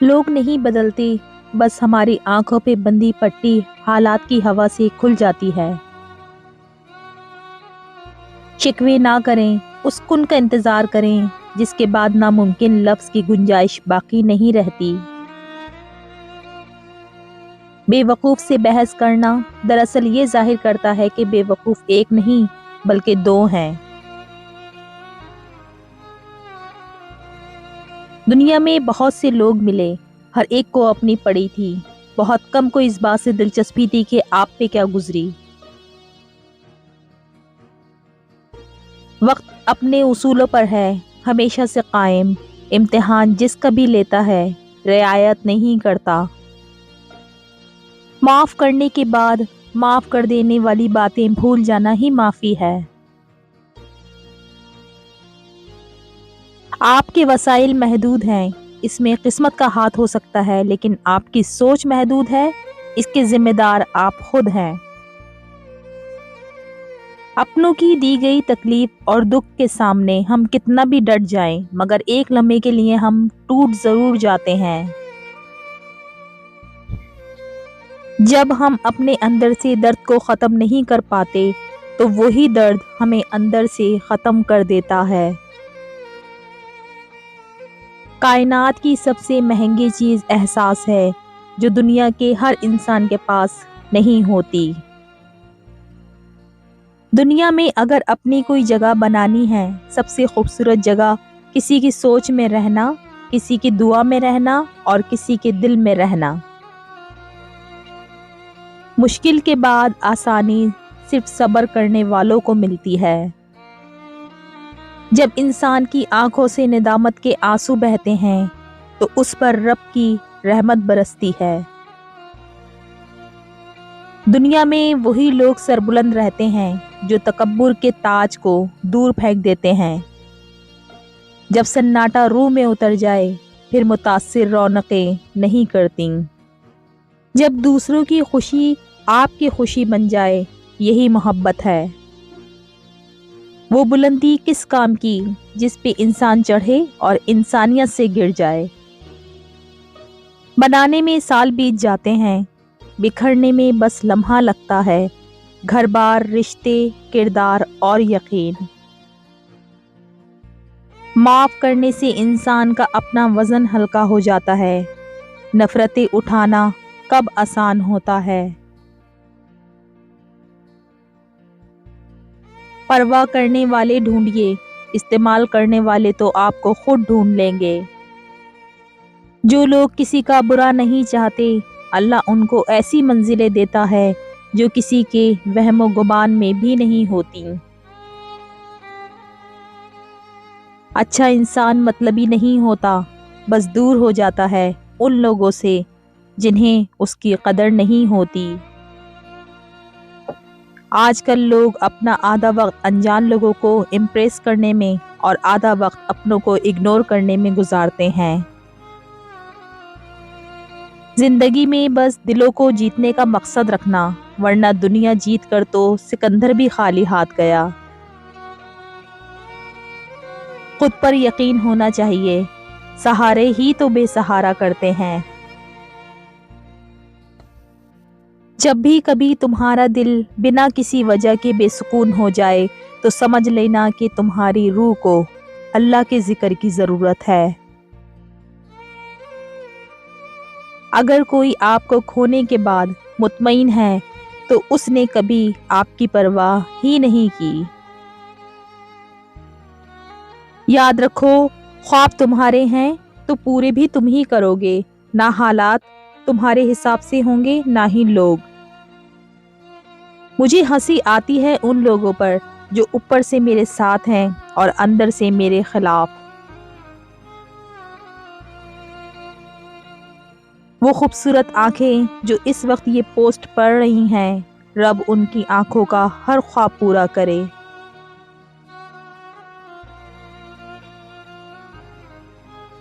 لوگ نہیں بدلتے، بس ہماری آنکھوں پہ بندھی پٹی حالات کی ہوا سے کھل جاتی ہے۔ شکوے نہ کریں، اس کن کا انتظار کریں جس کے بعد ناممکن لفظ کی گنجائش باقی نہیں رہتی۔ بے وقوف سے بحث کرنا دراصل یہ ظاہر کرتا ہے کہ بے وقوف ایک نہیں بلکہ دو ہیں۔ دنیا میں بہت سے لوگ ملے، ہر ایک کو اپنی پڑی تھی، بہت کم کو اس بات سے دلچسپی تھی کہ آپ پہ کیا گزری۔ وقت اپنے اصولوں پر ہے، ہمیشہ سے قائم، امتحان جس کا بھی لیتا ہے، رعایت نہیں کرتا۔ معاف کرنے کے بعد معاف کر دینے والی باتیں بھول جانا ہی معافی ہے۔ آپ کے وسائل محدود ہیں، اس میں قسمت کا ہاتھ ہو سکتا ہے، لیکن آپ کی سوچ محدود ہے، اس کے ذمہ دار آپ خود ہیں۔ اپنوں کی دی گئی تکلیف اور دکھ کے سامنے ہم کتنا بھی ڈٹ جائیں، مگر ایک لمحے کے لیے ہم ٹوٹ ضرور جاتے ہیں۔ جب ہم اپنے اندر سے درد کو ختم نہیں کر پاتے تو وہی درد ہمیں اندر سے ختم کر دیتا ہے۔ کائنات کی سب سے مہنگی چیز احساس ہے، جو دنیا کے ہر انسان کے پاس نہیں ہوتی۔ دنیا میں اگر اپنی کوئی جگہ بنانی ہے، سب سے خوبصورت جگہ کسی کی سوچ میں رہنا، کسی کی دعا میں رہنا اور کسی کے دل میں رہنا۔ مشکل کے بعد آسانی صرف صبر کرنے والوں کو ملتی ہے۔ جب انسان کی آنکھوں سے ندامت کے آنسو بہتے ہیں تو اس پر رب کی رحمت برستی ہے۔ دنیا میں وہی لوگ سربلند رہتے ہیں جو تکبر کے تاج کو دور پھینک دیتے ہیں۔ جب سناٹا روح میں اتر جائے پھر متاثر رونقیں نہیں کرتیں۔ جب دوسروں کی خوشی آپ کی خوشی بن جائے، یہی محبت ہے۔ وہ بلندی کس کام کی جس پہ انسان چڑھے اور انسانیت سے گر جائے۔ بنانے میں سال بیت جاتے ہیں، بکھرنے میں بس لمحہ لگتا ہے۔ گھر بار، رشتے، کردار اور یقین۔ معاف کرنے سے انسان کا اپنا وزن ہلکا ہو جاتا ہے۔ نفرتیں اٹھانا کب آسان ہوتا ہے۔ پرواہ کرنے والے ڈھونڈیے، استعمال کرنے والے تو آپ کو خود ڈھونڈ لیں گے۔ جو لوگ کسی کا برا نہیں چاہتے، اللہ ان کو ایسی منزلیں دیتا ہے جو کسی کے وہم و گمان میں بھی نہیں ہوتی۔ اچھا انسان مطلبی نہیں ہوتا، بس دور ہو جاتا ہے ان لوگوں سے جنہیں اس کی قدر نہیں ہوتی۔ آج کل لوگ اپنا آدھا وقت انجان لوگوں کو امپریس کرنے میں اور آدھا وقت اپنوں کو اگنور کرنے میں گزارتے ہیں۔ زندگی میں بس دلوں کو جیتنے کا مقصد رکھنا، ورنہ دنیا جیت کر تو سکندر بھی خالی ہاتھ گیا۔ خود پر یقین ہونا چاہیے، سہارے ہی تو بے سہارا کرتے ہیں۔ جب بھی کبھی تمہارا دل بنا کسی وجہ کے بے سکون ہو جائے تو سمجھ لینا کہ تمہاری روح کو اللہ کے ذکر کی ضرورت ہے۔ اگر کوئی آپ کو کھونے کے بعد مطمئن ہے تو اس نے کبھی آپ کی پرواہ ہی نہیں کی۔ یاد رکھو، خواب تمہارے ہیں تو پورے بھی تم ہی کرو گے، نہ حالات تمہارے حساب سے ہوں گے نہ ہی لوگ۔ مجھے ہنسی آتی ہے ان لوگوں پر جو اوپر سے میرے ساتھ ہیں اور اندر سے میرے خلاف۔ وہ خوبصورت آنکھیں جو اس وقت یہ پوسٹ پڑھ رہی ہیں، رب ان کی آنکھوں کا ہر خواب پورا کرے۔